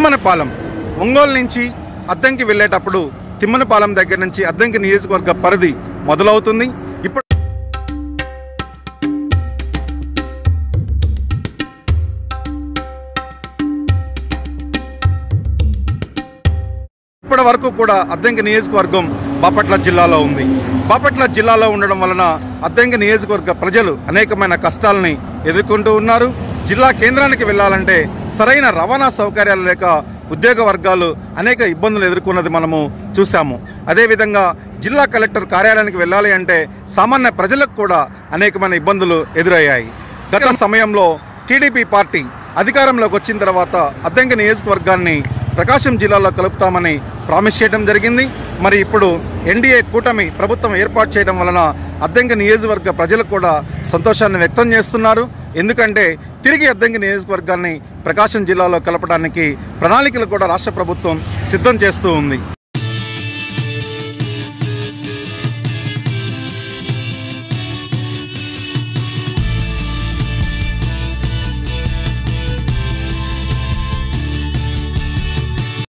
తిమ్మనపాలెం ఒంగోలు నుంచి అద్దంకి వెళ్ళేటప్పుడు తిమ్మనపాలెం దగ్గర నుంచి అద్దంకి నియోజకవర్గ పరిధి మొదలవుతుంది. ఇప్పటి వరకు కూడా అద్దంకి నియోజకవర్గం బాపట్ల జిల్లాలో ఉంది. బాపట్ల జిల్లాలో ఉండడం వలన అద్దంకి నియోజకవర్గ ప్రజలు అనేకమైన కష్టాలని ఎదుర్కొంటూ ఉన్నారు. జిల్లా కేంద్రానికి వెళ్ళాలంటే సరైన రవాణా సౌకర్యాలు లేక ఉద్యోగ వర్గాలు అనేక ఇబ్బందులు ఎదుర్కొన్నది మనము చూసాము. అదేవిధంగా జిల్లా కలెక్టర్ కార్యాలయానికి వెళ్ళాలి అంటే సామాన్య ప్రజలకు కూడా అనేకమైన ఇబ్బందులు ఎదురయ్యాయి. గత సమయంలో టీడీపీ పార్టీ అధికారంలోకి వచ్చిన తర్వాత అద్దంకి నియోజకవర్గాన్ని ప్రకాశం జిల్లాలో కలుపుతామని ప్రామిస్ చేయడం జరిగింది. మరి ఇప్పుడు ఎన్డీఏ కూటమి ప్రభుత్వం ఏర్పాటు చేయడం వలన అద్దంకి నియోజకవర్గ ప్రజలు కూడా సంతోషాన్ని వ్యక్తం చేస్తున్నారు. ఎందుకంటే తిరిగి అద్దంకి నియోజకవర్గాన్ని ప్రకాశం జిల్లాలో కలపడానికి ప్రణాళికలు కూడా రాష్ట్ర ప్రభుత్వం సిద్ధం చేస్తూ ఉంది.